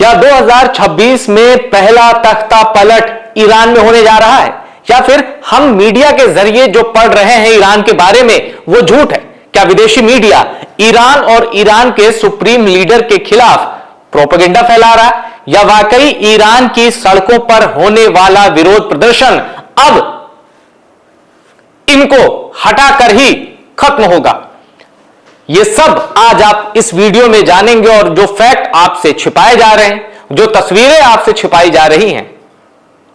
क्या 2026 में पहला तख्ता पलट ईरान में होने जा रहा है, या फिर हम मीडिया के जरिए जो पढ़ रहे हैं ईरान के बारे में वो झूठ है? क्या विदेशी मीडिया ईरान और ईरान के सुप्रीम लीडर के खिलाफ प्रोपेगेंडा फैला रहा है, या वाकई ईरान की सड़कों पर होने वाला विरोध प्रदर्शन अब इनको हटाकर ही खत्म होगा? ये सब आज आप इस वीडियो में जानेंगे। और जो फैक्ट आपसे छिपाए जा रहे हैं, जो तस्वीरें आपसे छिपाई जा रही हैं,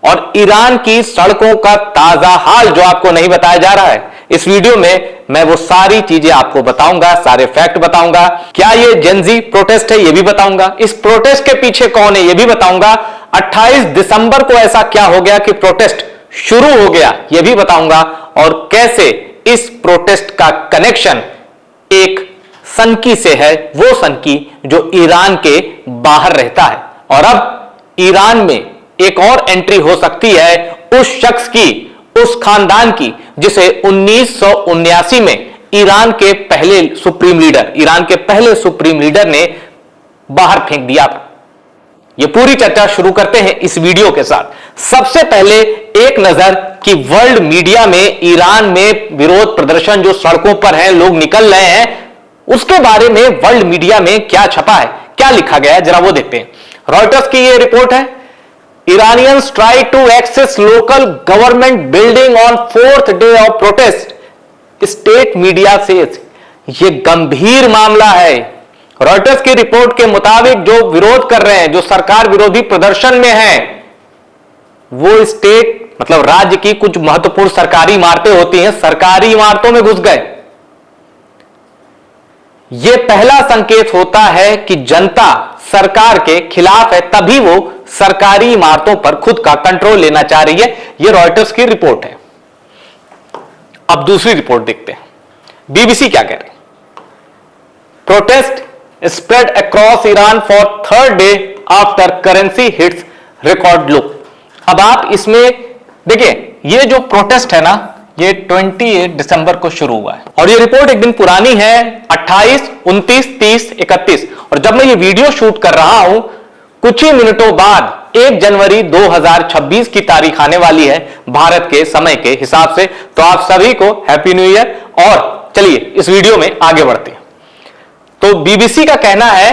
और ईरान की सड़कों का ताजा हाल जो आपको नहीं बताया जा रहा है, इस वीडियो में मैं वो सारी चीजें आपको बताऊंगा, सारे फैक्ट बताऊंगा। क्या ये जेनजी प्रोटेस्ट है, ये भी बताऊंगा। इस प्रोटेस्ट के पीछे कौन है, ये भी बताऊंगा। 28 दिसंबर को ऐसा क्या हो गया कि प्रोटेस्ट शुरू हो गया, ये भी बताऊंगा। और कैसे इस प्रोटेस्ट का कनेक्शन एक सनकी से है, वो सनकी जो ईरान के बाहर रहता है। और अब ईरान में एक और एंट्री हो सकती है उस शख्स की, उस खानदान की, जिसे 1979 में ईरान के पहले सुप्रीम लीडर ने बाहर फेंक दिया था। ये पूरी चर्चा शुरू करते हैं इस वीडियो के साथ। सबसे पहले एक नजर कि वर्ल्ड मीडिया में ईरान में विरोध प्रदर्शन जो सड़कों पर है, लोग निकल रहे हैं, उसके बारे में वर्ल्ड मीडिया में क्या छपा है, क्या लिखा गया है, जरा वो देखते हैं। रॉयटर्स की ये रिपोर्ट है, Iranians try to access local government building on 4th day of protest. State media से ये गंभीर मामला है। रॉयटर्स की रिपोर्ट के मुताबिक जो विरोध कर रहे हैं, जो सरकार विरोधी प्रदर्शन में हैं, वो स्टेट मतलब राज्य की कुछ महत्वपूर्ण सरकारी इमारतें होती हैं, सरकारी इमारतों में घुस गए। यह पहला संकेत होता है कि जनता सरकार के खिलाफ है, तभी वो सरकारी इमारतों पर खुद का कंट्रोल लेना चाह रही है। यह रॉयटर्स की रिपोर्ट है। अब दूसरी रिपोर्ट देखते हैं, बीबीसी क्या कह रही है। Protest spread across Iran for 3rd day after currency hits record लो। अब आप इसमें देखिए, ये जो प्रोटेस्ट है ना, ये 28 दिसंबर को शुरू हुआ है, और ये रिपोर्ट एक दिन पुरानी है, 28, 29, 30, 31। और जब मैं ये वीडियो शूट कर रहा हूं, कुछ ही मिनटों बाद 1 जनवरी 2026 की तारीख आने वाली है भारत के समय के हिसाब से। तो आप सभी को हैप्पी न्यू ईयर। और चलिए इस वीडियो में आगे बढ़ते हैं। तो बीबीसी का कहना है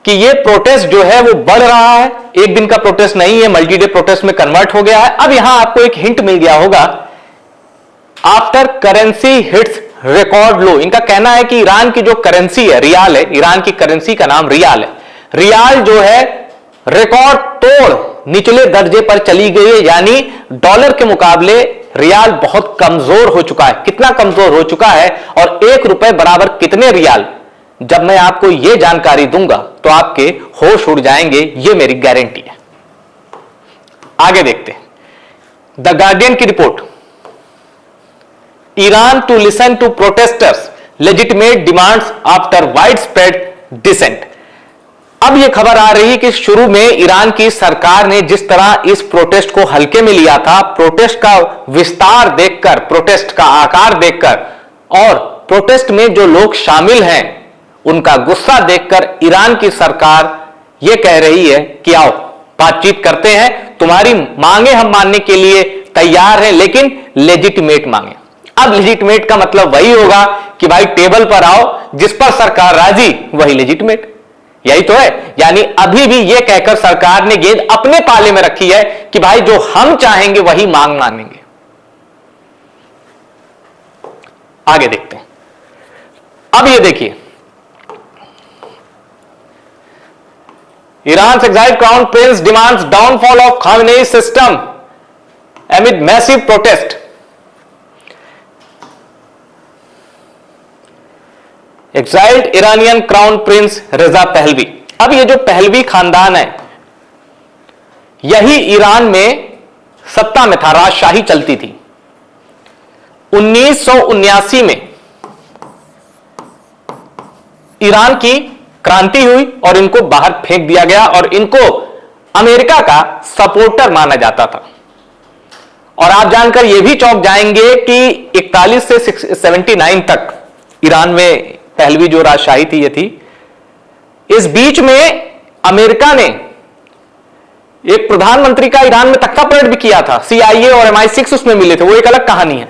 कि ये प्रोटेस्ट जो है वो बढ़ रहा है, एक दिन का प्रोटेस्ट नहीं है, मल्टी डे प्रोटेस्ट में कन्वर्ट हो गया है। अब यहां आपको एक हिंट मिल गया होगा, आफ्टर करेंसी हिट्स रिकॉर्ड लो। इनका कहना है कि ईरान की जो करेंसी है, रियाल है, ईरान की करेंसी का नाम रियाल है, रियाल जो है रिकॉर्ड तोड़ निचले दर्जे पर चली गई है। यानी डॉलर के मुकाबले रियाल बहुत कमजोर हो चुका है। कितना कमजोर हो चुका है और 1 रुपए बराबर कितने रियाल, जब मैं आपको यह जानकारी दूंगा तो आपके होश उड़ जाएंगे, यह मेरी गारंटी है। आगे देखते हैं, द गार्डियन की report, Iran to listen to protesters legitimate demands after widespread dissent. अब यह खबर आ रही है कि शुरू में ईरान की सरकार ने जिस तरह इस प्रोटेस्ट को हल्के में लिया था, प्रोटेस्ट का विस्तार देखकर, प्रोटेस्ट का आकार देखकर और प्रोटेस्ट में जो लोग शामिल हैं उनका गुस्सा देखकर ईरान की सरकार यह कह रही है कि आओ बातचीत करते हैं, तुम्हारी मांगे हम मानने के लिए तैयार हैं, लेकिन लेजिटिमेट मांगे। अब लेजिटिमेट का मतलब वही होगा कि भाई टेबल पर आओ, जिस पर सरकार राजी वही लेजिटिमेट, यही तो है। यानी अभी भी यह कहकर सरकार ने गेंद अपने पाले में रखी है कि भाई जो हम चाहेंगे वही मांग मानेंगे। आगे देखते हैं। अब ये देखिए, Iran exiled crown prince demands downfall of Khamenei system amid massive protest. Exiled Iranian crown prince Reza Pahlavi. अब ये जो पहलवी खानदान है, यही ईरान में सत्ता में था, राजशाही चलती थी। 1979 में ईरान की क्रांति हुई और इनको बाहर फेंक दिया गया, और इनको अमेरिका का सपोर्टर माना जाता था। और आप जानकर यह भी चौंक जाएंगे कि 41 से 79 तक ईरान में पहलवी जो राजशाही थी ये थी। इस बीच में अमेरिका ने एक प्रधानमंत्री का ईरान में तख्ता पलट भी किया था, CIA और MI6 उसमें मिले थे, वो एक अलग कहानी है।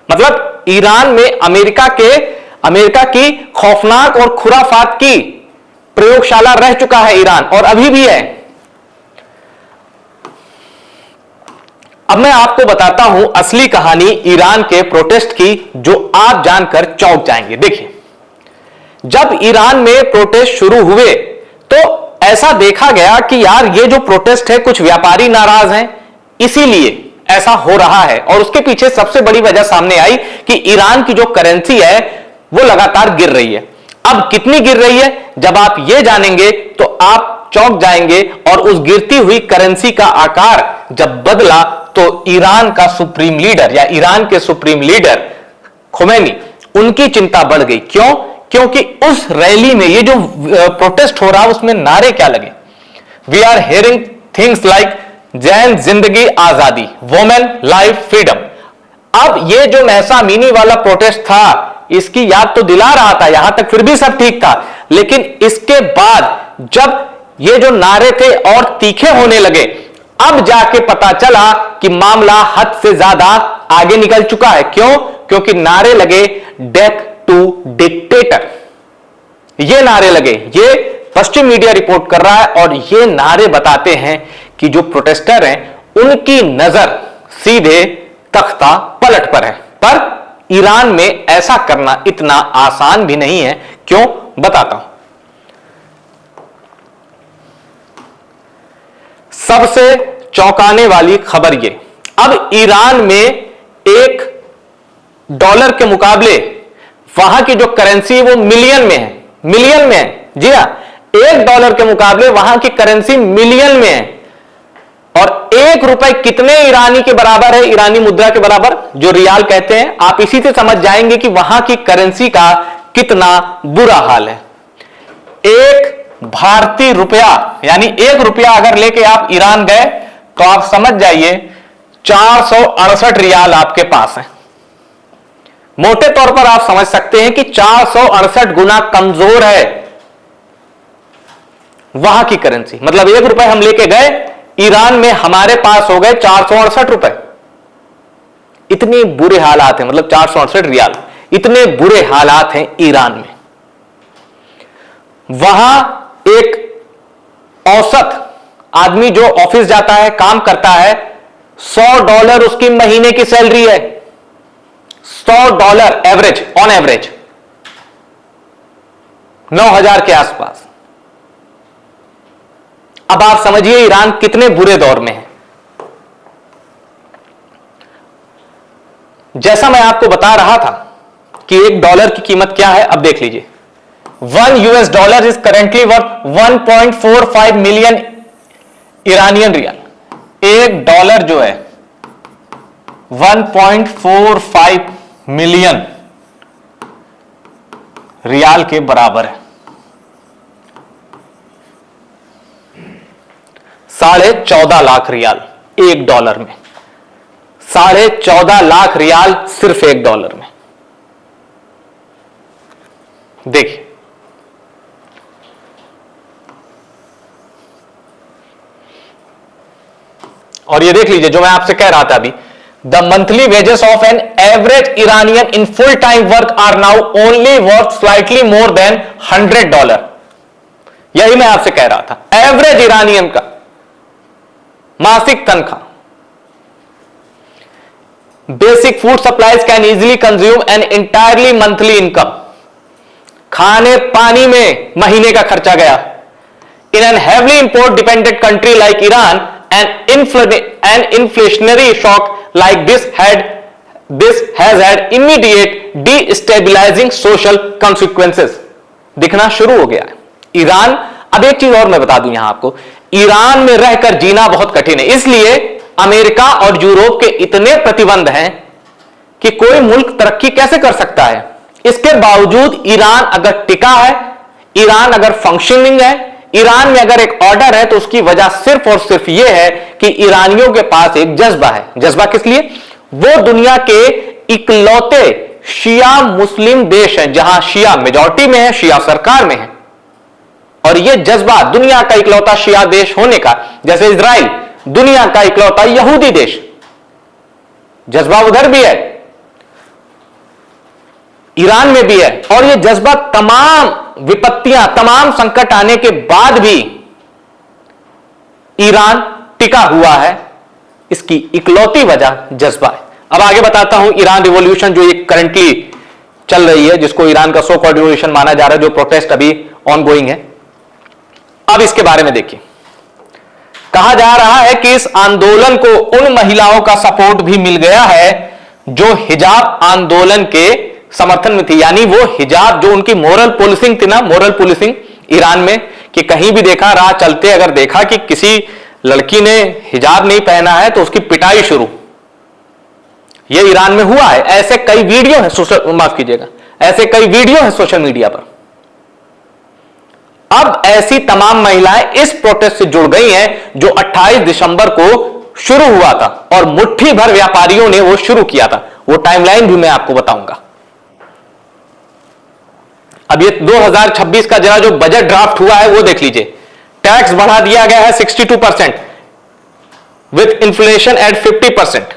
मतलब ईरान में अमेरिका की खौफनाक और खुराफात की प्रयोगशाला रह चुका है ईरान, और अभी भी है। अब मैं आपको बताता हूं असली कहानी ईरान के प्रोटेस्ट की, जो आप जानकर चौंक जाएंगे। देखिए, जब ईरान में प्रोटेस्ट शुरू हुए तो ऐसा देखा गया कि यार ये जो प्रोटेस्ट है, कुछ व्यापारी नाराज हैं, इसीलिए ऐसा हो रहा है। और उसके पीछे सबसे बड़ी वजह सामने आई कि ईरान की जो करेंसी है वो लगातार गिर रही है। अब कितनी गिर रही है, जब आप ये जानेंगे तो आप चौंक जाएंगे। और उस गिरती हुई करेंसी का आकार जब बदला तो ईरान का सुप्रीम लीडर या ईरान के सुप्रीम लीडर खुमैनी, उनकी चिंता बढ़ गई। क्यों? क्योंकि उस रैली में, ये जो प्रोटेस्ट हो रहा, उसमें नारे क्या लगे? We are hearing things like जैन जिंदगी आजादी, वोमेन लाइफ फ्रीडम। अब ये जो महसा अमीनी वाला प्रोटेस्ट था, इसकी याद तो दिला रहा था, यहां तक फिर भी सब ठीक था। लेकिन इसके बाद जब ये जो नारे थे और तीखे होने लगे, अब जाके पता चला कि मामला हद से ज्यादा आगे निकल चुका है। क्यों? क्योंकि नारे लगे डेथ टू डिक्टेटर, ये नारे लगे। ये पश्चिम मीडिया रिपोर्ट कर रहा है, और ये नारे बताते हैं कि जो प्रोटेस्टर हैं उनकी नजर सीधे तख्ता पलट पर है। पर ईरान में ऐसा करना इतना आसान भी नहीं है। क्यों? बताता हूं। सबसे चौंकाने वाली खबर ये, अब ईरान में $1 के मुकाबले वहां की जो करेंसी वो मिलियन में है, मिलियन में है। जी हां, $1 के मुकाबले वहां की करेंसी मिलियन में है। और ₹1 कितने ईरानी के बराबर है, ईरानी मुद्रा के बराबर, जो रियाल कहते हैं। आप इसी से समझ जाएंगे कि वहां की करेंसी का कितना बुरा हाल है। एक भारतीय रुपया, यानी ₹1 अगर लेके आप ईरान गए तो आप समझ जाइए 468 रियाल आपके पास है। मोटे तौर पर आप समझ सकते हैं कि 468 गुना कमजोर है वहां की करेंसी। मतलब ₹1 हम लेके गए, ईरान में हमारे पास हो गए 468 रुपए। इतने बुरे हालात हैं, मतलब 468 रियाल, इतने बुरे हालात हैं ईरान में। वहां एक औसत आदमी जो ऑफिस जाता है, काम करता है, $100 उसकी महीने की सैलरी है। $100 एवरेज, ऑन एवरेज 9,000 के आसपास। अब आप समझिए ईरान कितने बुरे दौर में है। जैसा मैं आपको बता रहा था कि $1 की कीमत क्या है, अब देख लीजिए। $1 is currently worth 1.45 million Iranian rial. $1 जो है 1.45 मिलियन रियाल के बराबर है। 14.5 लाख रियाल $1 में, 14.5 लाख रियाल सिर्फ $1 में। देखिए, और ये देख लीजिए जो मैं आपसे कह रहा था अभी, the monthly wages of an average Iranian in full time work are now only worth slightly more than $100। यही मैं आपसे कह रहा था, एवरेज इरानियन का मासिक तनख्वाह। Basic food supplies can easily consume an entirely monthly income. खाने पानी में महीने का खर्चा गया। In an heavily import dependent country like Iran, an inflationary shock like this has had immediate destabilizing social consequences दिखना शुरू हो गया है। ईरान, अब एक चीज और मैं बता दूं यहां आपको, ईरान में रहकर जीना बहुत कठिन है। इसलिए अमेरिका और यूरोप के इतने प्रतिबंध हैं कि कोई मुल्क तरक्की कैसे कर सकता है। इसके बावजूद ईरान अगर टिका है, ईरान अगर फंक्शनिंग है, ईरान में अगर एक ऑर्डर है, तो उसकी वजह सिर्फ और सिर्फ यह है कि ईरानियों के पास एक जज्बा है। जज्बा किस लिए? वो दुनिया के इकलौते शिया मुस्लिम देश हैं जहां शिया मेजॉरिटी में है, शिया सरकार में है, और यह जज्बा दुनिया का इकलौता शिया देश होने का, जैसे इजराइल दुनिया का इकलौता यहूदी देश, जज्बा उधर भी है, ईरान में भी है, और यह जज्बा तमाम विपत्तियां, तमाम संकट आने के बाद भी ईरान टिका हुआ है। इसकी इकलौती वजह जज्बा है। अब आगे बताता हूं ईरान रिवॉल्यूशन जो एक करंटली चल रही है, जिसको ईरान का सो कॉल्ड रिवॉल्यूशन माना जा रहा है, जो प्रोटेस्ट अभी ऑन गोइंग है। अब इसके बारे में देखिए, कहा जा रहा है कि इस आंदोलन को उन महिलाओं का सपोर्ट भी मिल गया है जो हिजाब आंदोलन के समर्थन में थी। यानी वो हिजाब जो उनकी मोरल पुलिसिंग थी ना, मोरल पुलिसिंग ईरान में, कि कहीं भी देखा राह चलते अगर देखा कि किसी लड़की ने हिजाब नहीं पहना है तो उसकी पिटाई शुरू, यह ईरान में हुआ है। ऐसे कई वीडियो है सोशल, माफ कीजिएगा, ऐसे कई वीडियो है सोशल मीडिया पर। अब ऐसी तमाम महिलाएं इस प्रोटेस्ट से जुड़ गई हैं जो 28 दिसंबर को शुरू हुआ था, और मुट्ठी भर व्यापारियों ने वो शुरू किया था। वो टाइमलाइन भी मैं आपको बताऊंगा। अब ये 2026 का जरा जो बजट ड्राफ्ट हुआ है वो देख लीजिए। टैक्स बढ़ा दिया गया है 62% विथ इन्फ्लेशन एट 50%।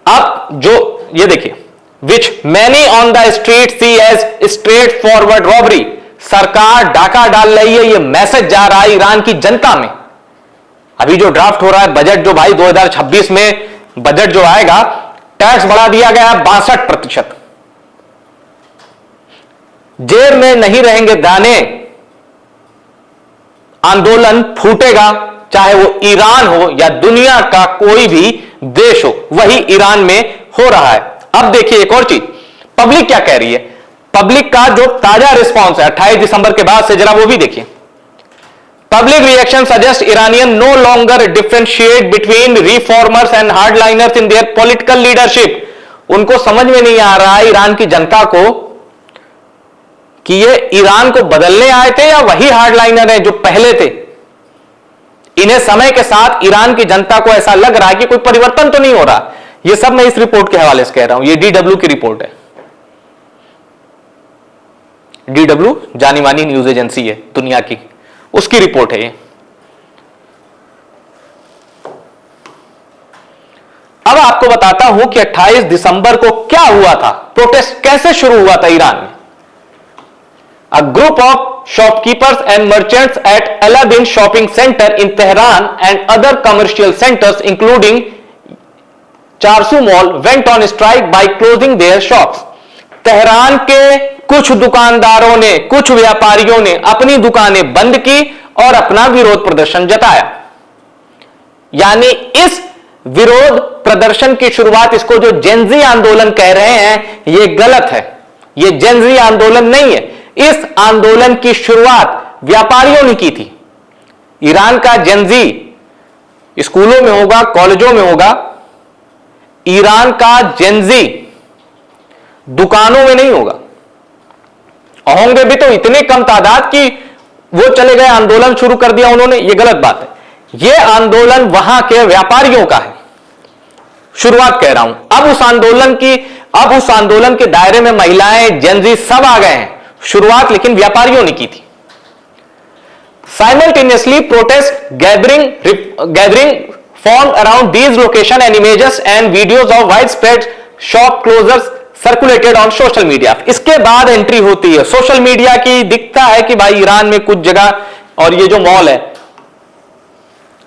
अब जो ये देखिए, which many on the street see as straightforward robbery, सरकार डाका डाल रही है, ये मैसेज जा रहा है ईरान की जनता में। अभी जो ड्राफ्ट हो रहा है बजट, जो भाई 2026 में बजट जो आएगा, टैक्स बढ़ा दिया गया है 62%। जेब में नहीं रहेंगे दाने, आंदोलन फूटेगा, चाहे वो ईरान हो या दुनिया का कोई भी देश हो। वही ईरान में हो रहा है। अब देखिए एक और चीज, पब्लिक क्या कह रही है। पब्लिक का जो ताजा रिस्पांस है 28 दिसंबर के बाद से, जरा वो भी देखिए। Public reaction suggest Iranian no longer differentiate between reformers and hardliners in their political leadership. उनको समझ में नहीं आ रहा है ईरान की जनता को कि ये ईरान को बदलने आए थे या वही हार्डलाइनर हैं जो पहले थे। इन्हें समय के साथ ईरान की जनता को ऐसा लग रहा है कि कोई परिवर्तन तो नहीं हो रहा। ये सब मैं इस रिपोर्ट के हवाले से कह रहा हूं, ये DW की रिपोर्ट है। DW जानी मानी न्यूज एजेंसी है दुनिया की, उसकी रिपोर्ट है ये। अब आपको बताता हूं कि 28 दिसंबर को क्या हुआ था, प्रोटेस्ट कैसे शुरू हुआ था ईरान में। A group of shopkeepers and merchants at Aladdin shopping center in Tehran and other commercial centers including Charsu Mall went on strike by closing their shops. Tehran के कुछ दुकानदारों ने, कुछ व्यापारियों ने अपनी दुकानें बंद की और अपना विरोध प्रदर्शन जताया। यानी इस विरोध प्रदर्शन की शुरुआत, इसको जो जेनजी आंदोलन कह रहे हैं, यह गलत है। यह जेनजी आंदोलन नहीं है। इस आंदोलन की शुरुआत व्यापारियों ने की थी। ईरान का जेनजी स्कूलों में होगा, कॉलेजों में होगा। ईरान का जेनजी दुकानों में नहीं होगा, होंगे भी तो इतने कम तादाद की वो चले गए, आंदोलन शुरू कर दिया उन्होंने। ये गलत बात है। ये आंदोलन वहां के व्यापारियों का है, शुरुआत कह रहा हूं। अब उस आंदोलन के दायरे में महिलाएं, जेनजी सब आ गए हैं। शुरुआत लेकिन व्यापारियों ने की थी। Simultaneously protest gathering formed around these locations and images and videos of widespread shop closures circulated on social media. इसके बाद एंट्री होती है सोशल मीडिया की। दिखता है कि भाई ईरान में कुछ जगह, और ये जो मॉल है,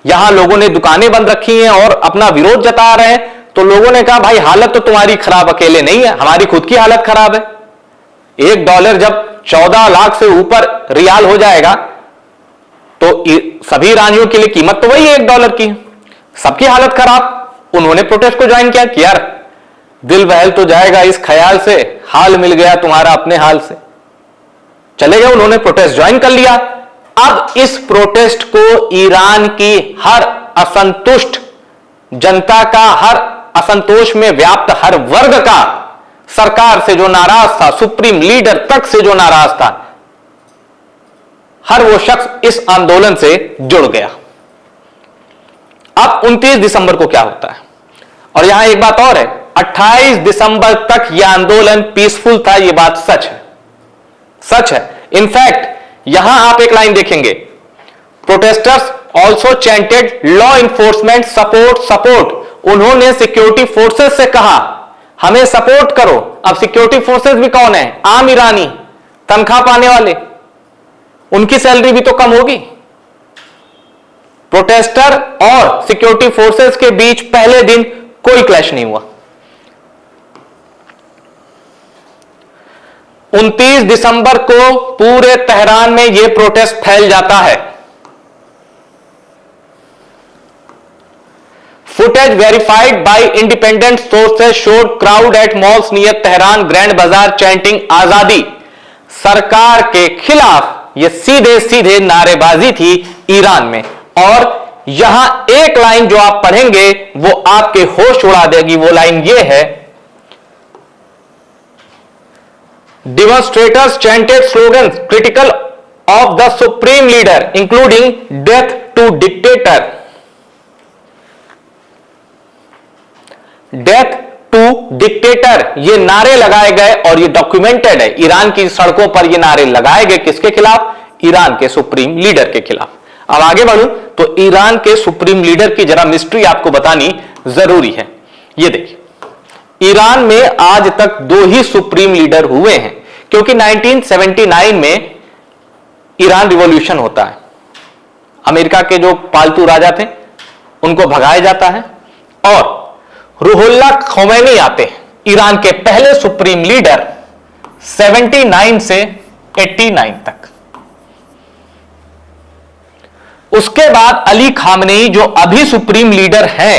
यहां लोगों ने दुकानें बंद रखी हैं और अपना विरोध जता रहे हैं। तो लोगों ने कहा भाई हालत तो तुम्हारी खराब अकेले नहीं है, हमारी खुद की हालत खराब है। $1 जब 14 लाख से ऊपर रियाल हो जाएगा तो सभी ईरानियों के लिए कीमत तो वही है $1 की। सबकी हालत खराब। उन्होंने प्रोटेस्ट को ज्वाइन किया कि यार दिल बहल तो जाएगा इस ख्याल से, हाल मिल गया तुम्हारा अपने हाल से। चले गए, उन्होंने प्रोटेस्ट ज्वाइन कर लिया। अब इस प्रोटेस्ट को ईरान की हर असंतुष्ट जनता का, हर असंतोष में व्याप्त हर वर्ग का, सरकार से जो नाराज था, सुप्रीम लीडर तक से जो नाराज था, हर वो शख्स इस आंदोलन से जुड़ गया। अब 29 दिसंबर को क्या होता है, और यहां एक बात और है, 28 दिसंबर तक यह आंदोलन पीसफुल था। यह बात सच है, सच है। इनफैक्ट यहां आप एक लाइन देखेंगे, protesters also chanted law enforcement support support. उन्होंने सिक्योरिटी फोर्सेस से कहा हमें सपोर्ट करो। अब सिक्योरिटी फोर्सेस भी कौन है? आम ईरानी तनख्वाह पाने वाले, उनकी सैलरी भी तो कम होगी। प्रोटेस्टर और सिक्योरिटी फोर्सेस के बीच पहले दिन कोई क्लैश नहीं हुआ। 29 दिसंबर को पूरे तेहरान में यह प्रोटेस्ट फैल जाता है। Footage verified bye independent sources showed crowd at malls near Tehran grand बाजार चैंटिंग आजादी। सरकार के खिलाफ यह सीधे सीधे नारेबाजी थी ईरान में। और यहां एक लाइन जो आप पढ़ेंगे वो आपके होश उड़ा देगी। वो लाइन ये है, Demonstrators chanted slogans critical of the supreme leader, including death to dictator. Death to dictator ये नारे लगाए गए और ये डॉक्यूमेंटेड है। ईरान की सड़कों पर ये नारे लगाए गए किसके खिलाफ? ईरान के सुप्रीम लीडर के खिलाफ। अब आगे बढ़ूं तो ईरान के सुप्रीम लीडर की जरा मिस्ट्री आपको बतानी जरूरी है। ये देखिए, ईरान में आज तक 2 ही सुप्रीम लीडर हुए हैं, क्योंकि 1979 में ईरान रिवॉल्यूशन होता है। अमेरिका के जो पालतू राजा थे उनको भगाया जाता है और रूहुल्लाह खोमैनी आते हैं, ईरान के पहले सुप्रीम लीडर 79 से 89 तक। उसके बाद अली खामनेई जो अभी सुप्रीम लीडर हैं,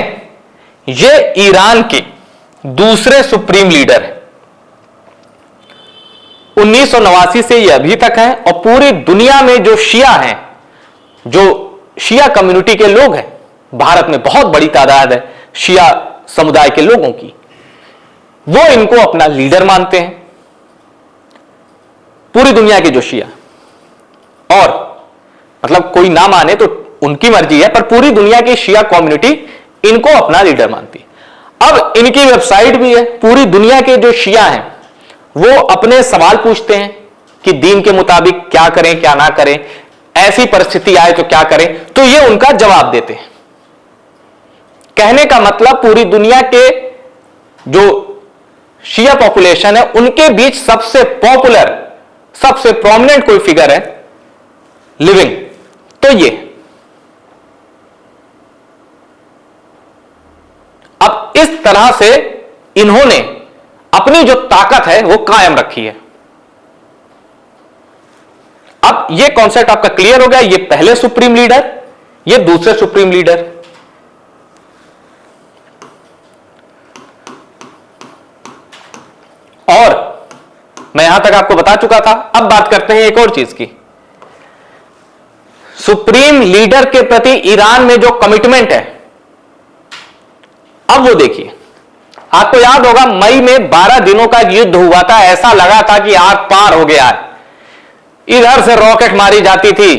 ये ईरान के दूसरे सुप्रीम लीडर हैं। 1989 से ये अभी तक है। और पूरी दुनिया में जो शिया हैं, जो शिया कम्युनिटी के लोग हैं, भारत में बहुत बड़ी तादाद है शिया समुदाय के लोगों की, वो इनको अपना लीडर मानते हैं। पूरी दुनिया के जो शिया, और मतलब कोई ना माने तो उनकी मर्जी है, पर पूरी दुनिया की शिया कम्युनिटी इनको अपना लीडर मानती है। अब इनकी वेबसाइट भी है। पूरी दुनिया के जो शिया हैं वो अपने सवाल पूछते हैं कि दीन के मुताबिक क्या करें क्या ना करें, ऐसी परिस्थिति आए तो क्या करें, तो ये उनका जवाब देते हैं। कहने का मतलब पूरी दुनिया के जो शिया पॉपुलेशन है उनके बीच सबसे पॉपुलर, सबसे प्रोमिनेंट कोई फिगर है लिविंग, तो ये। अब इस तरह से इन्होंने अपनी जो ताकत है वो कायम रखी है। अब ये कॉन्सेप्ट आपका क्लियर हो गया। ये पहले सुप्रीम लीडर, ये दूसरे सुप्रीम लीडर। और मैं यहां तक आपको बता चुका था। अब बात करते हैं एक और चीज की। सुप्रीम लीडर के प्रति ईरान में जो कमिटमेंट है, अब वो देखिए। आपको याद होगा मई में 12 दिनों का युद्ध हुआ था। ऐसा लगा था कि आग पार हो गया है। इधर से रॉकेट मारी जाती थी,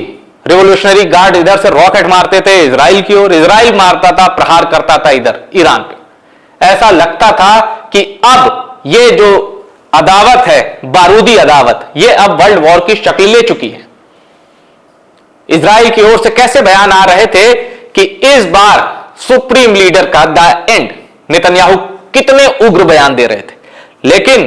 रिवोल्यूशनरी गार्ड इधर से रॉकेट मारते थे इजराइल की ओर, इजराइल मारता था, प्रहार करता था इधर ईरान पे। ऐसा लगता था कि अब ये जो अदावत है, बारूदी अदावत, ये अब वर्ल्ड वॉर की शक्ल ले चुकी है। इजराइल की ओर से कैसे बयान आ रहे थे कि इस बार सुप्रीम लीडर का द एंड। नेतन्याहू कितने उग्र बयान दे रहे थे, लेकिन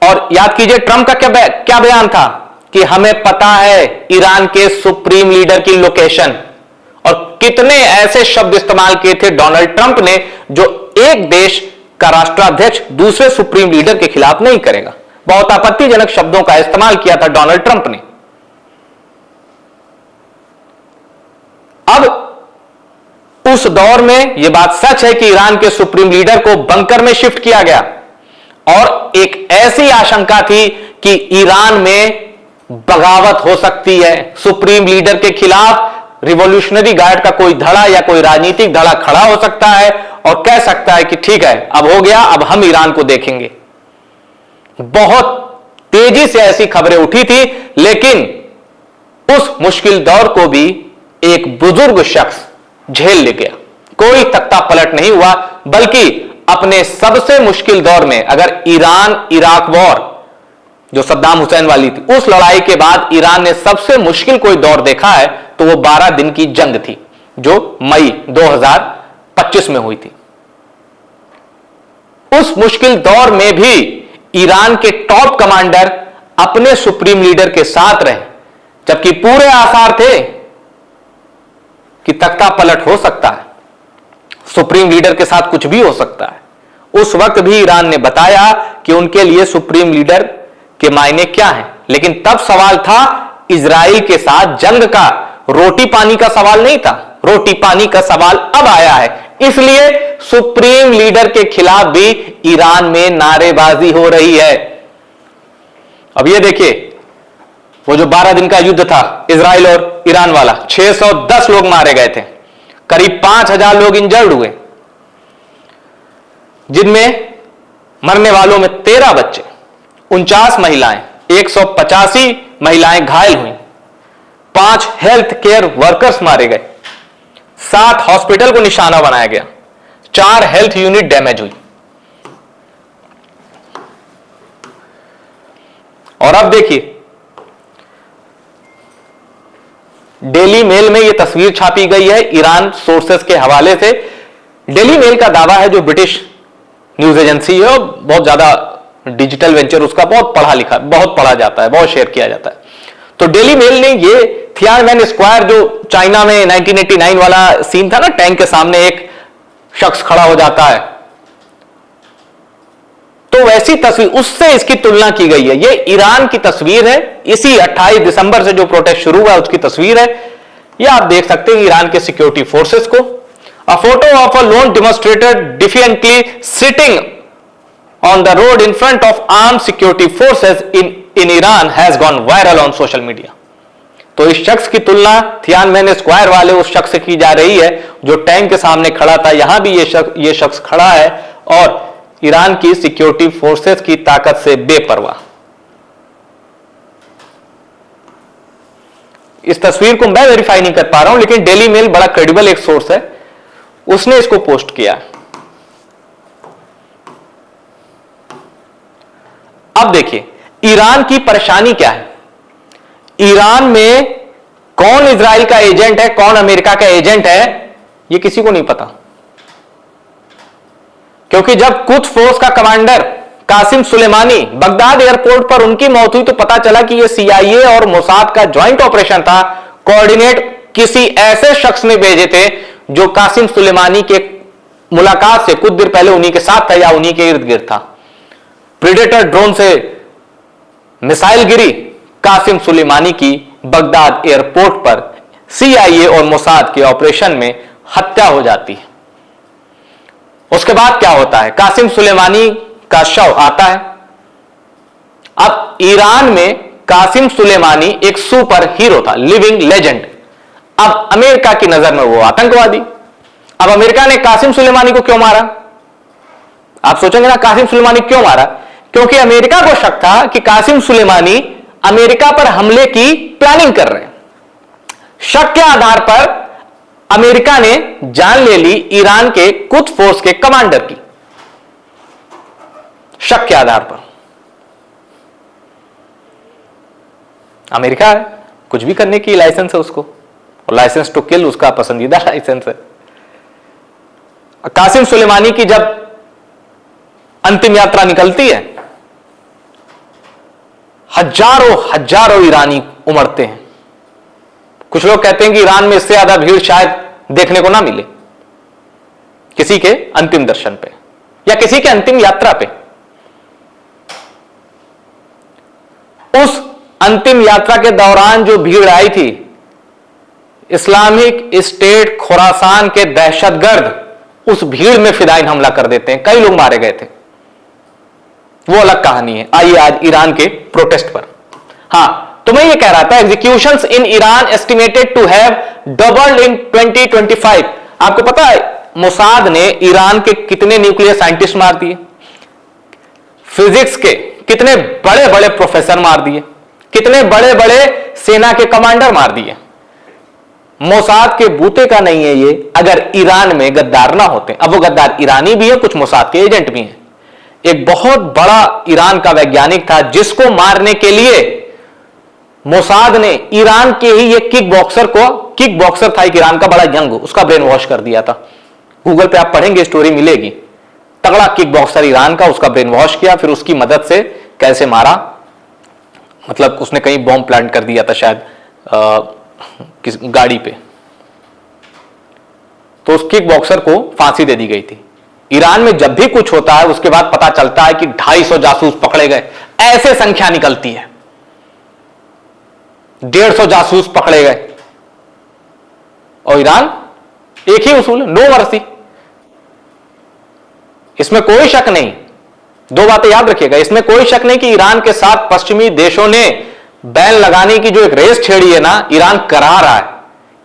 और याद कीजिए ट्रंप का क्या बयान था कि हमें पता है ईरान के सुप्रीम लीडर की लोकेशन। और कितने ऐसे शब्द इस्तेमाल किए थे डोनाल्ड ट्रंप ने जो एक देश का राष्ट्राध्यक्ष दूसरे सुप्रीम लीडर के खिलाफ नहीं करेगा। बहुत आपत्तिजनक शब्दों का इस्तेमाल किया था डोनाल्ड ट्रंप ने। अब उस दौर में यह बात सच है कि ईरान के सुप्रीम लीडर को बंकर में शिफ्ट किया गया और एक ऐसी आशंका थी कि ईरान में बगावत हो सकती है। सुप्रीम लीडर के खिलाफ रिवॉल्यूशनरी गार्ड का कोई धड़ा या कोई राजनीतिक धड़ा खड़ा हो सकता है और कह सकता है कि ठीक है, अब हो गया, अब हम ईरान को देखेंगे। बहुत तेजी से ऐसी खबरें उठी थी, लेकिन उस मुश्किल दौर को भी एक बुजुर्ग शख्स झेल ले गया। कोई तख्ता पलट नहीं हुआ, बल्कि अपने सबसे मुश्किल दौर में, अगर ईरान इराक वॉर जो सद्दाम हुसैन वाली थी, उस लड़ाई के बाद ईरान ने सबसे मुश्किल कोई दौर देखा है तो वो 12 दिन की जंग थी जो मई 2025 में हुई थी। उस मुश्किल दौर में भी ईरान के टॉप कमांडर अपने सुप्रीम लीडर के साथ रहे, जबकि पूरे आसार थे कि तख्ता पलट हो सकता है, सुप्रीम लीडर के साथ कुछ भी हो सकता है। उस वक्त भी ईरान ने बताया कि उनके लिए सुप्रीम लीडर के मायने क्या हैं, लेकिन तब सवाल था इजराइल के साथ जंग का, रोटी पानी का सवाल नहीं था। रोटी पानी का सवाल अब आया है, इसलिए सुप्रीम लीडर के खिलाफ भी ईरान में नारेबाजी हो रही है। अब ये देखिए, वो जो 12 दिन का युद्ध था इजराइल और ईरान वाला, 610 लोग मारे गए थे, करीब 5000 लोग इंजर्ड हुए, जिनमें मरने वालों में 13 बच्चे, 49 महिलाएं, 185 महिलाएं घायल हुई, 5 हेल्थ केयर वर्कर्स मारे गए, 7 हॉस्पिटल को निशाना बनाया गया, 4 हेल्थ यूनिट डैमेज हुई। और अब देखिए, डेली मेल में यह तस्वीर छापी गई है ईरान सोर्सेस के हवाले से। डेली मेल का दावा है, जो ब्रिटिश न्यूज एजेंसी है, बहुत ज्यादा डिजिटल वेंचर, उसका बहुत पढ़ा लिखा, बहुत पढ़ा जाता है, बहुत शेयर किया जाता है। तो डेली मेल ने ये थियानमेन स्क्वायर, जो चाइना में 1989 वाला सीन था ना, टैंक के सामने एक शख्स खड़ा हो जाता है, तो वैसी तस्वीर, उससे इसकी तुलना की गई है। ये ईरान की तस्वीर है, इसी 28 दिसंबर से जो प्रोटेस्ट शुरू हुआ उसकी तस्वीर है। ये आप देख सकते हैं ईरान के सिक्योरिटी फोर्सेस को। A photo of a lone demonstrator defiantly sitting on the road in front of arm security forces in Iran has gone viral on social media. तो इस शख्स की तुलना थियानमेन स्क्वायर वाले उस शख्स से की जा रही है जो टैंक के सामने खड़ा था। यहां भी ये शख्स खड़ा है और ईरान की सिक्योरिटी फोर्सेस की ताकत से बेपरवाह। इस तस्वीर को मैं वेरीफाई नहीं कर पा रहा हूं, लेकिन डेली मेल बड़ा क्रेडिबल एक सोर्स है, उसने इसको पोस्ट किया। अब देखिए ईरान की परेशानी क्या है। ईरान में कौन इजराइल का एजेंट है, कौन अमेरिका का एजेंट है, यह किसी को नहीं पता। क्योंकि जब कुछ फोर्स का commander Qasem Soleimani Baghdad airport पर उनकी मौत हुई तो पता चला कि यह सीआईए और मोसाद का ज्वाइंट ऑपरेशन था। कोऑर्डिनेट किसी ऐसे शख्स ने भेजे थे जो कासिम सुलेमानी के मुलाकात से कुछ देर पहले उन्हीं के साथ था या उन्हीं के इर्द गिर्द था। प्रीडेटर ड्रोन से मिसाइल गिरी, कासिम सुलेमानी की बगदाद एयरपोर्ट पर सीआईए और मोसाद के ऑपरेशन में हत्या हो जाती है। उसके बाद क्या होता है, कासिम सुलेमानी का शव आता है। अब ईरान में कासिम सुलेमानी एक सुपर हीरो था, लिविंग लेजेंड। अब अमेरिका की नजर में वो आतंकवादी। अब अमेरिका ने कासिम सुलेमानी को क्यों मारा? आप सोचेंगे ना, कासिम सुलेमानी क्यों मारा? क्योंकि अमेरिका को शक था कि कासिम सुलेमानी अमेरिका पर हमले की प्लानिंग कर रहे हैं। शक के आधार पर अमेरिका ने जान ले ली ईरान के कुछ फोर्स के कमांडर की, शक के आधार पर। अमेरिका है, कुछ भी करने की लाइसेंस है उसको, और लाइसेंस टू किल उसका पसंदीदा लाइसेंस है। कासिम सुलेमानी की जब अंतिम यात्रा निकलती है, हजारों ईरानी उमड़ते हैं। कुछ लोग कहते हैं कि ईरान में इससे ज्यादा भीड़ शायद देखने को ना मिले किसी के अंतिम दर्शन पे या किसी के अंतिम यात्रा पे। उस अंतिम यात्रा के दौरान जो भीड़ आई थी, इस्लामिक स्टेट खुरासान के दहशतगर्द उस भीड़ में फिदायीन हमला कर देते हैं, कई लोग मारे गए थे। वो अलग कहानी है। आइए आज ईरान के प्रोटेस्ट पर। हां, तो मैं ये कह रहा था, executions in Iran estimated to have doubled in 2025। आपको पता है मोसाद ने ईरान के कितने न्यूक्लियर साइंटिस्ट मार दिए, फिजिक्स के कितने बड़े बड़े प्रोफेसर मार दिए, कितने बड़े बड़े सेना के कमांडर मार दिए। मोसाद के बूते का नहीं है ये, अगर ईरान में गद्दार ना होते। अब वो गद्दार ईरानी भी है, कुछ मोसाद के एजेंट भी हैं। एक बहुत बड़ा ईरान का वैज्ञानिक था जिसको मारने के लिए मोसाद ने ईरान के ही एक किक बॉक्सर था एक ईरान का बड़ा यंग, उसका ब्रेन वॉश कर दिया था। गूगल पे आप पढ़ेंगे स्टोरी मिलेगी। तगड़ा किक बॉक्सर ईरान का, उसका ब्रेन वॉश किया, फिर उसकी मदद से कैसे मारा, मतलब उसने कहीं बॉम्ब प्लांट कर दिया था शायद किस गाड़ी पे, तो उस किक बॉक्सर को फांसी दे दी गई थी। ईरान में जब भी कुछ होता है उसके बाद पता चलता है कि 250 जासूस पकड़े गए, ऐसे संख्या निकलती है, 150 जासूस पकड़े गए। और ईरान एक ही उसूल है, नो मर्सी। इसमें कोई शक नहीं, दो बातें याद रखिएगा, इसमें कोई शक नहीं कि ईरान के साथ पश्चिमी देशों ने बैन लगाने की जो एक रेस छेड़ी है ना, ईरान करा रहा है।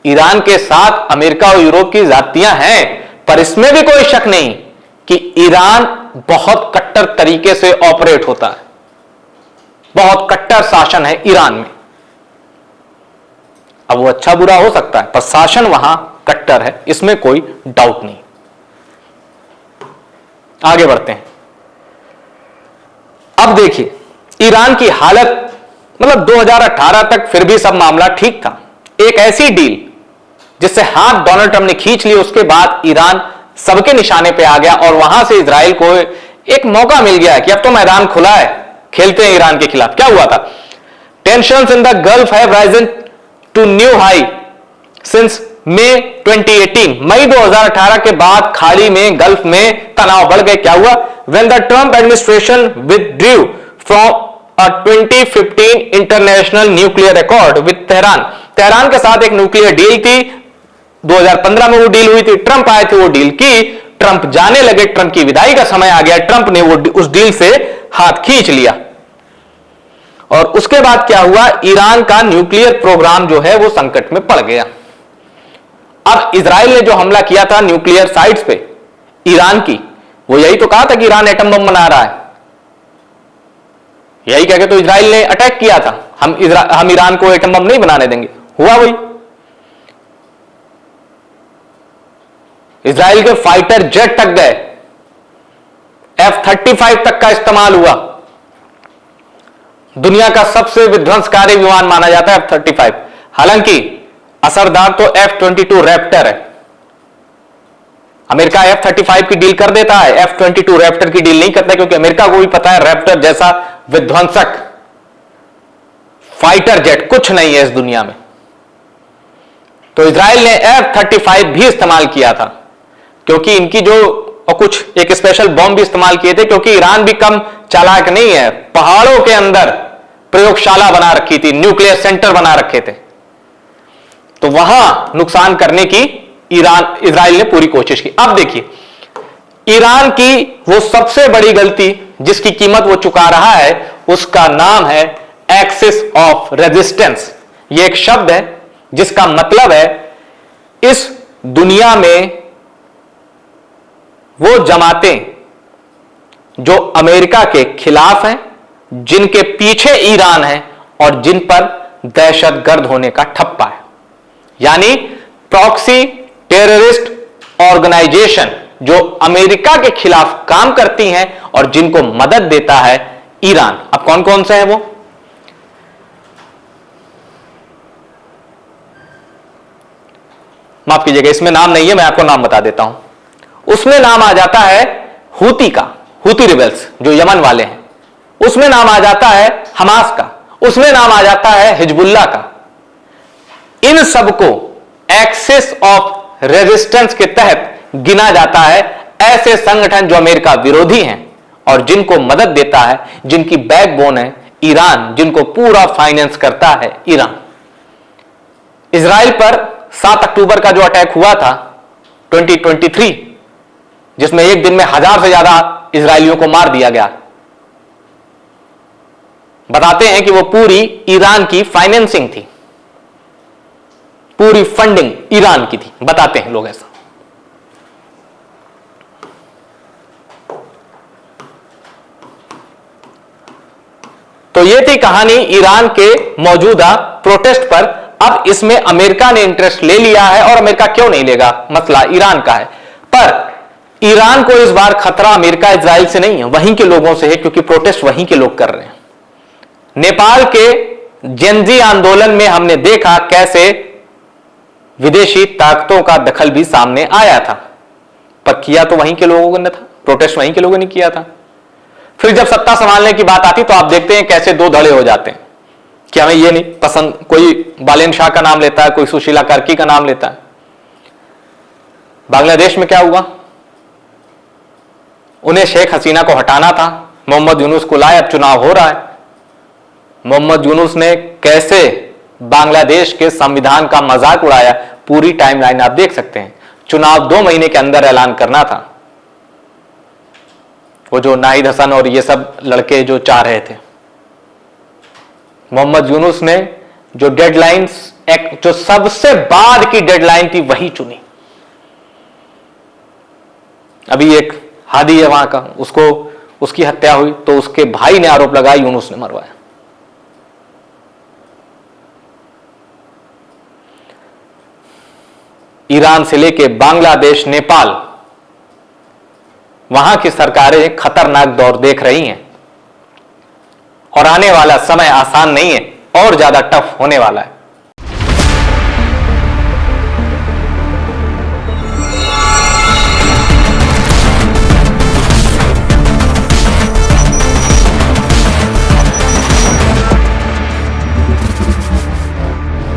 ईरान के साथ अमेरिका और यूरोप की जातियां हैं, पर इसमें भी कोई शक नहीं कि ईरान बहुत कट्टर तरीके से ऑपरेट होता है, बहुत कट्टर शासन है ईरान में। अब वो अच्छा बुरा हो सकता है, पर शासन वहां कट्टर है, इसमें कोई डाउट नहीं। आगे बढ़ते हैं। अब देखिए ईरान की हालत, मतलब 2018 तक फिर भी सब मामला ठीक था। एक ऐसी डील जिससे हाथ डोनाल्ड ट्रंप ने खींच लिया, उसके बाद ईरान सबके निशाने पे आ गया और वहां से इजराइल को एक मौका मिल गया कि अब तो मैदान खुला है, खेलते हैं ईरान के खिलाफ। क्या हुआ था? Tensions in the Gulf have risen to new high since May 2018। मई 2018 के बाद खाड़ी में, गल्फ में तनाव बढ़ गए। क्या हुआ? When the Trump administration withdrew from a 2015 international nuclear accord with Tehran के साथ एक न्यूक्लियर डील थी, 2015 में वो डील हुई थी, ट्रंप आए थे, वो डील की, ट्रंप जाने लगे, ट्रंप की विदाई का समय आ गया, ट्रंप ने वो उस डील से हाथ खींच लिया। और उसके बाद क्या हुआ? ईरान का न्यूक्लियर प्रोग्राम जो है वो संकट में पड़ गया। अब इजराइल ने जो हमला किया था न्यूक्लियर साइट्स पे ईरान की, वो यही तो कहा था कि ईरान एटम बम बना रहा है, यही कह के तो इजराइल ने अटैक किया था, हम ईरान को एटम बम नहीं बनाने देंगे। हुआ वही। इजराइल के फाइटर जेट तक गए, F-35 तक का इस्तेमाल हुआ। दुनिया का सबसे विध्वंसकारी विमान माना जाता है F-35, हालांकि असरदार तो F-22 रैप्टर है। अमेरिका F-35 की डील कर देता है, F-22 रैप्टर की डील नहीं करता, क्योंकि अमेरिका को भी पता है रैप्टर जैसा विध्वंसक फाइटर जेट कुछ नहीं है इस दुनिया में। तो इजराइल ने F-35 भी इस्तेमाल किया था, क्योंकि इनकी जो, और कुछ एक स्पेशल बॉम्ब भी इस्तेमाल किए थे, क्योंकि ईरान भी कम चालाक नहीं है। पहाड़ों के अंदर प्रयोगशाला बना रखी थी, न्यूक्लियर सेंटर बना रखे थे, तो वहां नुकसान करने की इजराइल ने पूरी कोशिश की। अब देखिए ईरान की वो सबसे बड़ी गलती जिसकी कीमत वो चुका रहा है, उसका नाम है एक्सिस ऑफ रेजिस्टेंस। ये एक शब्द है जिसका मतलब है इस दुनिया में वो जमातें जो अमेरिका के खिलाफ हैं, जिनके पीछे ईरान है और जिन पर दहशतगर्द होने का ठप्पा है, यानी प्रॉक्सी टेररिस्ट ऑर्गेनाइजेशन जो अमेरिका के खिलाफ काम करती हैं और जिनको मदद देता है ईरान। अब कौन कौन से है वो? माफ कीजिएगा, इसमें नाम नहीं है, मैं आपको नाम बता देता हूं। उसमें नाम आ जाता है हूती का, हूती रिबेल्स जो यमन वाले हैं, उसमें नाम आ जाता है हमास का, उसमें नाम आ जाता है हिजबुल्लाह का। इन सबको एक्सिस ऑफ रेजिस्टेंस के तहत गिना जाता है, ऐसे संगठन जो अमेरिका विरोधी हैं और जिनको मदद देता है, जिनकी बैकबोन है ईरान, जिनको पूरा फाइनेंस करता है ईरान। इजराइल पर 7 अक्टूबर का जो अटैक हुआ था 2023, जिसमें एक दिन में 1000 से ज्यादा इजरायलियों को मार दिया गया, बताते हैं कि वो पूरी ईरान की फाइनेंसिंग थी, पूरी फंडिंग ईरान की थी, बताते हैं लोग ऐसा। तो ये थी कहानी ईरान के मौजूदा प्रोटेस्ट पर। अब इसमें अमेरिका ने इंटरेस्ट ले लिया है, और अमेरिका क्यों नहीं लेगा, मसला ईरान का है। पर ईरान को इस बार खतरा अमेरिका इजराइल से नहीं है, वहीं के लोगों से है, क्योंकि प्रोटेस्ट वहीं के लोग कर रहे हैं। नेपाल के जेनजी आंदोलन में हमने देखा कैसे विदेशी ताकतों का दखल भी सामने आया था, पर किया तो वहीं के लोगों ने था, प्रोटेस्ट वहीं के लोगों ने किया था। फिर जब सत्ता संभालने की बात आती तो आप देखते हैं कैसे दो धड़े हो जाते हैं कि हमें ये नहीं पसंद, कोई बालेन शाह का नाम लेता है, कोई सुशीला कर्की का नाम लेता है। बांग्लादेश में क्या हुआ, उन्हें शेख हसीना को हटाना था, मोहम्मद यूनुस को लाए, अब चुनाव हो रहा है। मोहम्मद यूनुस ने कैसे बांग्लादेश के संविधान का मजाक उड़ाया, पूरी टाइमलाइन आप देख सकते हैं। चुनाव 2 महीने के अंदर ऐलान करना था, वो जो नाहिद हसन और ये सब लड़के जो चाह रहे थे। मोहम्मद यूनुस ने जो डेडलाइंस, जो सबसे बाद की डेडलाइन थी, वही चुनी। अभी एक हादी है वहां का, उसकी हत्या हुई तो उसके भाई ने आरोप लगाया यूनुस ने मरवाया। ईरान से लेके बांग्लादेश, नेपाल, वहां की सरकारें खतरनाक दौर देख रही हैं और आने वाला समय आसान नहीं है, और ज्यादा टफ होने वाला है।